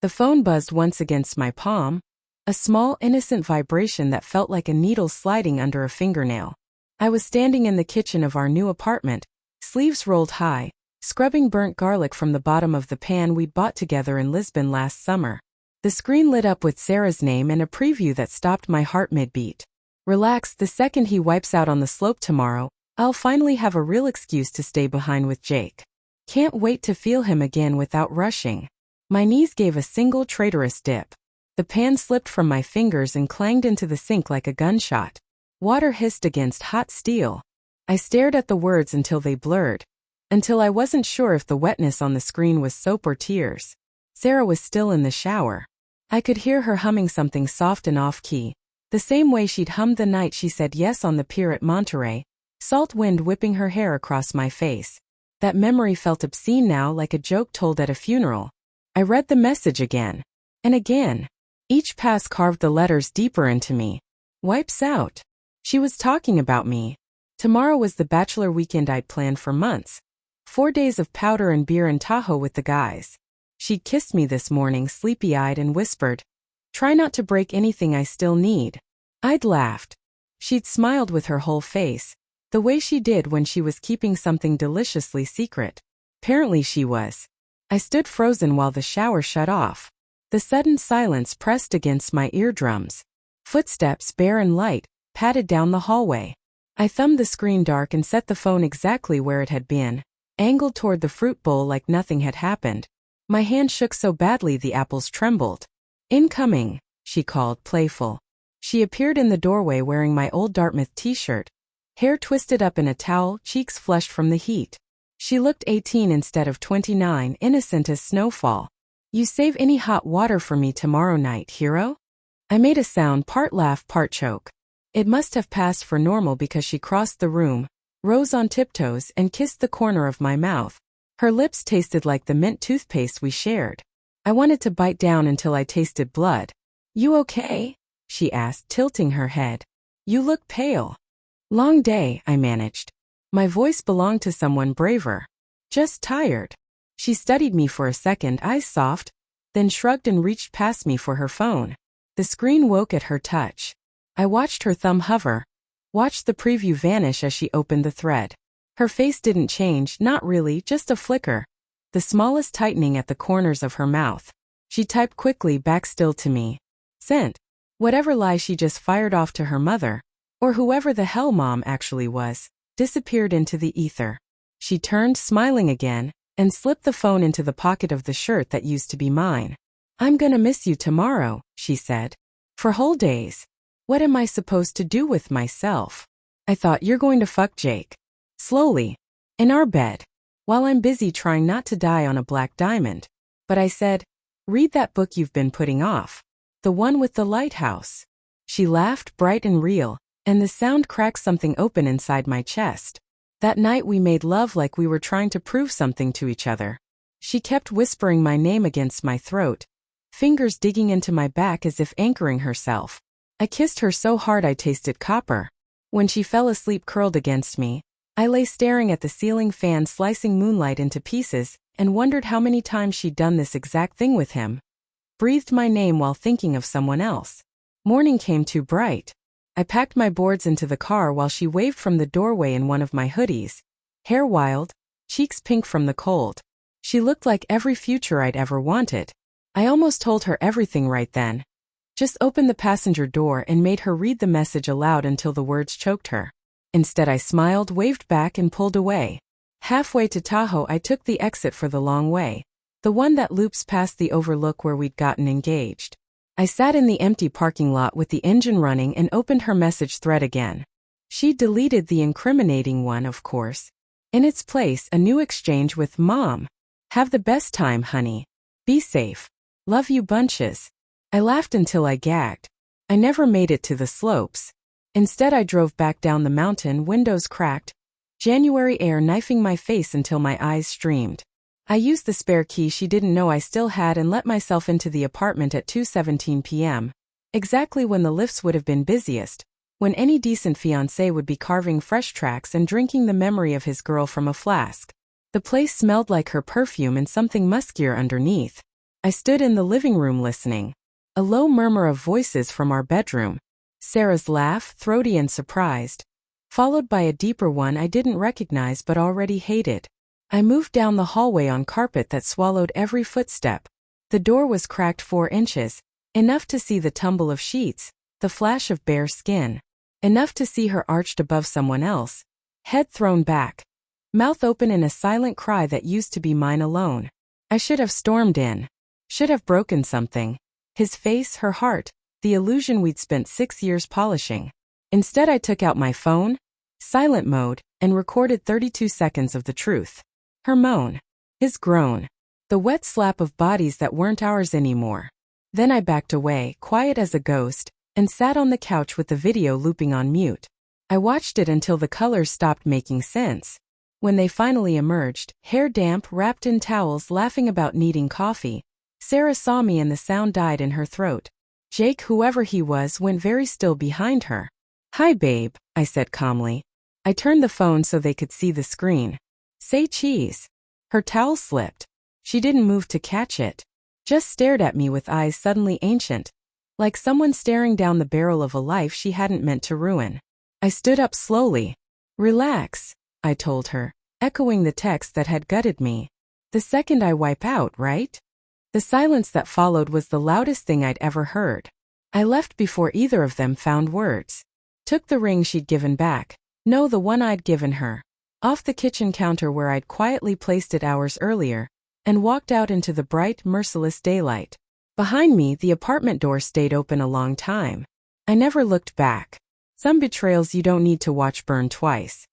The phone buzzed once against my palm, a small, innocent vibration that felt like a needle sliding under a fingernail. I was standing in the kitchen of our new apartment, sleeves rolled high, scrubbing burnt garlic from the bottom of the pan we'd bought together in Lisbon last summer. The screen lit up with Sarah's name and a preview that stopped my heart mid-beat. Relax, the second he wipes out on the slope tomorrow, I'll finally have a real excuse to stay behind with Jake. Can't wait to feel him again without rushing. My knees gave a single traitorous dip. The pan slipped from my fingers and clanged into the sink like a gunshot. Water hissed against hot steel. I stared at the words until they blurred, until I wasn't sure if the wetness on the screen was soap or tears. Sarah was still in the shower. I could hear her humming something soft and off-key, the same way she'd hummed the night she said yes on the pier at Monterey, salt wind whipping her hair across my face. That memory felt obscene now, like a joke told at a funeral. I read the message again and again. Each pass carved the letters deeper into me. Wipes out. She was talking about me. Tomorrow was the bachelor weekend I'd planned for months. 4 days of powder and beer in Tahoe with the guys. She'd kissed me this morning, sleepy-eyed, and whispered, "Try not to break anything I still need." I'd laughed. She'd smiled with her whole face, the way she did when she was keeping something deliciously secret. Apparently she was. I stood frozen while the shower shut off. The sudden silence pressed against my eardrums. Footsteps, bare and light, padded down the hallway. I thumbed the screen dark and set the phone exactly where it had been, angled toward the fruit bowl like nothing had happened. My hand shook so badly the apples trembled. "Incoming," she called, playful. She appeared in the doorway wearing my old Dartmouth t-shirt, hair twisted up in a towel, cheeks flushed from the heat. She looked 18 instead of 29, innocent as snowfall. "You save any hot water for me tomorrow night, hero?" I made a sound, part laugh, part choke. It must have passed for normal because she crossed the room, rose on tiptoes, and kissed the corner of my mouth. Her lips tasted like the mint toothpaste we shared. I wanted to bite down until I tasted blood. "You okay?" she asked, tilting her head. "You look pale." "Long day," I managed. My voice belonged to someone braver. "Just tired." She studied me for a second, eyes soft, then shrugged and reached past me for her phone. The screen woke at her touch. I watched her thumb hover, watched the preview vanish as she opened the thread. Her face didn't change, not really, just a flicker, the smallest tightening at the corners of her mouth. She typed quickly back, still to me. "Sent." Whatever lie she just fired off to her mother, or whoever the hell mom actually was, disappeared into the ether. She turned, smiling again, and slipped the phone into the pocket of the shirt that used to be mine. "I'm gonna miss you tomorrow," she said. "For whole days. What am I supposed to do with myself?" "I thought you're going to fuck Jake." Slowly. "In our bed. While I'm busy trying not to die on a black diamond." But I said, "Read that book you've been putting off. The one with the lighthouse." She laughed, bright and real, and the sound cracked something open inside my chest. That night we made love like we were trying to prove something to each other. She kept whispering my name against my throat, fingers digging into my back as if anchoring herself. I kissed her so hard I tasted copper. When she fell asleep curled against me, I lay staring at the ceiling fan slicing moonlight into pieces and wondered how many times she'd done this exact thing with him. Breathed my name while thinking of someone else. Morning came too bright. I packed my boards into the car while she waved from the doorway in one of my hoodies. Hair wild, cheeks pink from the cold. She looked like every future I'd ever wanted. I almost told her everything right then. Just opened the passenger door and made her read the message aloud until the words choked her. Instead I smiled, waved back, and pulled away. Halfway to Tahoe I took the exit for the long way, the one that loops past the overlook where we'd gotten engaged. I sat in the empty parking lot with the engine running and opened her message thread again. She deleted the incriminating one, of course. In its place, a new exchange with "Mom. Have the best time, honey. Be safe. Love you bunches." I laughed until I gagged. I never made it to the slopes. Instead I drove back down the mountain, windows cracked, January air knifing my face until my eyes streamed. I used the spare key she didn't know I still had and let myself into the apartment at 2:17 p.m., exactly when the lifts would have been busiest, when any decent fiancé would be carving fresh tracks and drinking the memory of his girl from a flask. The place smelled like her perfume and something muskier underneath. I stood in the living room listening. A low murmur of voices from our bedroom. Sarah's laugh, throaty and surprised, followed by a deeper one I didn't recognize but already hated. I moved down the hallway on carpet that swallowed every footstep. The door was cracked 4 inches, enough to see the tumble of sheets, the flash of bare skin, enough to see her arched above someone else, head thrown back, mouth open in a silent cry that used to be mine alone. I should have stormed in. Should have broken something. His face, her heart, the illusion we'd spent 6 years polishing. Instead I took out my phone, silent mode, and recorded 32 seconds of the truth. Her moan. His groan. The wet slap of bodies that weren't ours anymore. Then I backed away, quiet as a ghost, and sat on the couch with the video looping on mute. I watched it until the colors stopped making sense. When they finally emerged, hair damp, wrapped in towels, laughing about needing coffee, Sarah saw me and the sound died in her throat. Jake, whoever he was, went very still behind her. "Hi, babe," I said calmly. I turned the phone so they could see the screen. "Say cheese." Her towel slipped. She didn't move to catch it. Just stared at me with eyes suddenly ancient, like someone staring down the barrel of a life she hadn't meant to ruin. I stood up slowly. "Relax," I told her, echoing the text that had gutted me. "The second I wipe out, right?" The silence that followed was the loudest thing I'd ever heard. I left before either of them found words. Took the ring she'd given back. No, the one I'd given her. Off the kitchen counter where I'd quietly placed it hours earlier, and walked out into the bright, merciless daylight. Behind me, the apartment door stayed open a long time. I never looked back. Some betrayals you don't need to watch burn twice.